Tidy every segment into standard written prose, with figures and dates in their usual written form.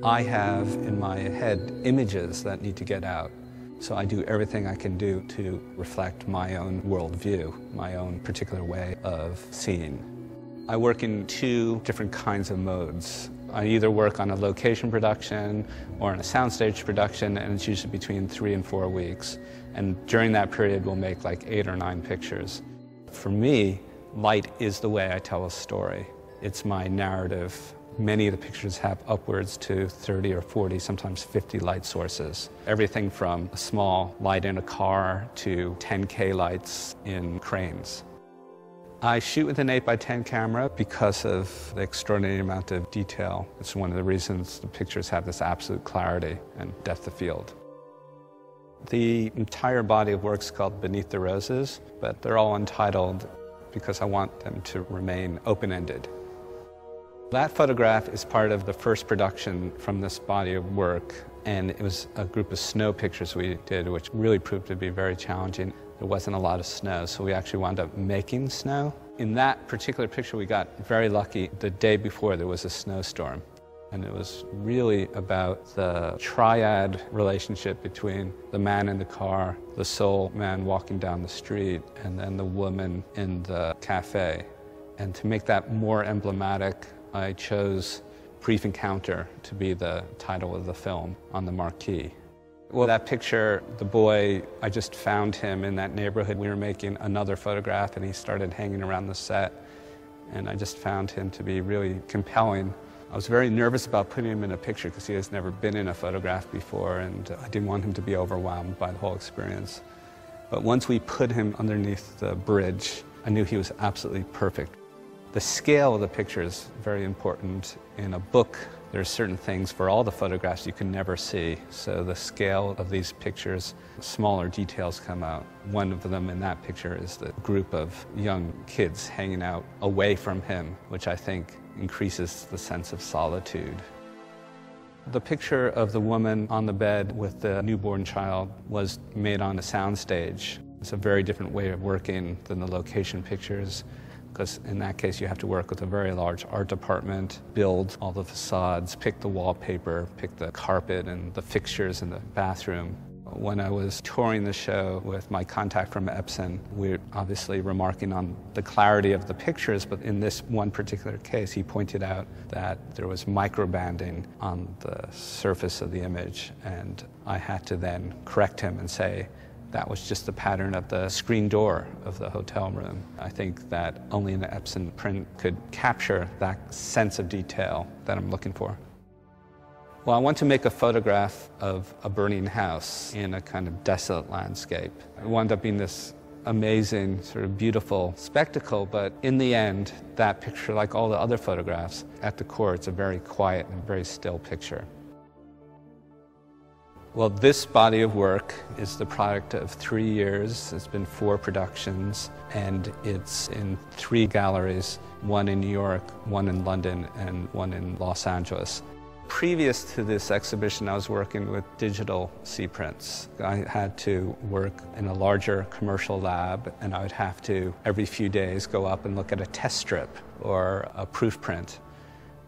I have in my head images that need to get out. So I do everything I can do to reflect my own worldview, my own particular way of seeing. I work in two different kinds of modes. I either work on a location production or on a soundstage production, and it's usually between 3 and 4 weeks. And during that period, we'll make like 8 or 9 pictures. For me, light is the way I tell a story. It's my narrative. Many of the pictures have upwards to 30 or 40, sometimes 50 light sources. Everything from a small light in a car to 10K lights in cranes. I shoot with an 8x10 camera because of the extraordinary amount of detail. It's one of the reasons the pictures have this absolute clarity and depth of field. The entire body of work is called Beneath the Roses, but they're all untitled because I want them to remain open-ended. That photograph is part of the first production from this body of work, and it was a group of snow pictures we did, which really proved to be very challenging. There wasn't a lot of snow, so we actually wound up making snow. In that particular picture, we got very lucky. The day before, there was a snowstorm, and it was really about the triad relationship between the man in the car, the soul man walking down the street, and then the woman in the cafe. And to make that more emblematic, I chose Brief Encounter to be the title of the film on the marquee. Well, that picture, the boy, I just found him in that neighborhood. We were making another photograph and he started hanging around the set, and I just found him to be really compelling. I was very nervous about putting him in a picture because he has never been in a photograph before, and I didn't want him to be overwhelmed by the whole experience. But once we put him underneath the bridge, I knew he was absolutely perfect. The scale of the picture is very important. In a book, there are certain things for all the photographs you can never see. So the scale of these pictures, smaller details come out. One of them in that picture is the group of young kids hanging out away from him, which I think increases the sense of solitude. The picture of the woman on the bed with the newborn child was made on a soundstage. It's a very different way of working than the location pictures, because in that case you have to work with a very large art department, build all the facades, pick the wallpaper, pick the carpet and the fixtures in the bathroom. When I was touring the show with my contact from EPSON, we were obviously remarking on the clarity of the pictures, but in this one particular case he pointed out that there was microbanding on the surface of the image, and I had to then correct him and say, that was just the pattern of the screen door of the hotel room. I think that only an EPSON print could capture that sense of detail that I'm looking for. Well, I want to make a photograph of a burning house in a kind of desolate landscape. It wound up being this amazing, sort of beautiful spectacle, but in the end, that picture, like all the other photographs, at the core, it's a very quiet and very still picture. Well, this body of work is the product of 3 years. It's been 4 productions, and it's in 3 galleries, one in New York, one in London, and one in Los Angeles. Previous to this exhibition, I was working with digital C-prints. I had to work in a larger commercial lab, and I would have to, every few days, go up and look at a test strip or a proof print,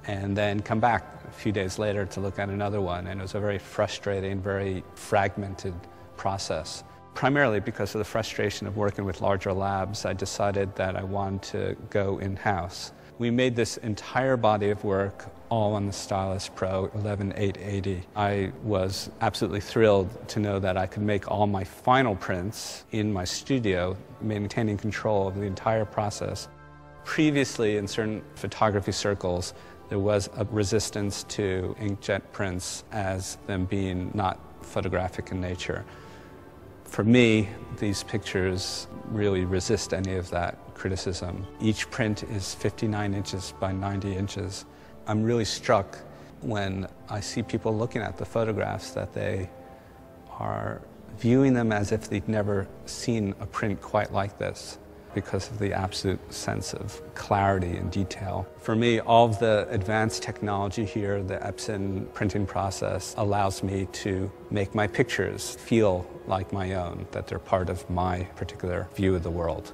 and then come back a few days later to look at another one. And it was a very frustrating, very fragmented process. Primarily because of the frustration of working with larger labs, I decided that I wanted to go in-house. We made this entire body of work all on the Stylus Pro 11880. I was absolutely thrilled to know that I could make all my final prints in my studio, maintaining control of the entire process. Previously, in certain photography circles, there was a resistance to inkjet prints as them being not photographic in nature. For me, these pictures really resist any of that criticism. Each print is 59 inches by 90 inches. I'm really struck when I see people looking at the photographs that they are viewing them as if they've never seen a print quite like this, because of the absolute sense of clarity and detail. For me, all of the advanced technology here, the EPSON printing process, allows me to make my pictures feel like my own, that they're part of my particular view of the world.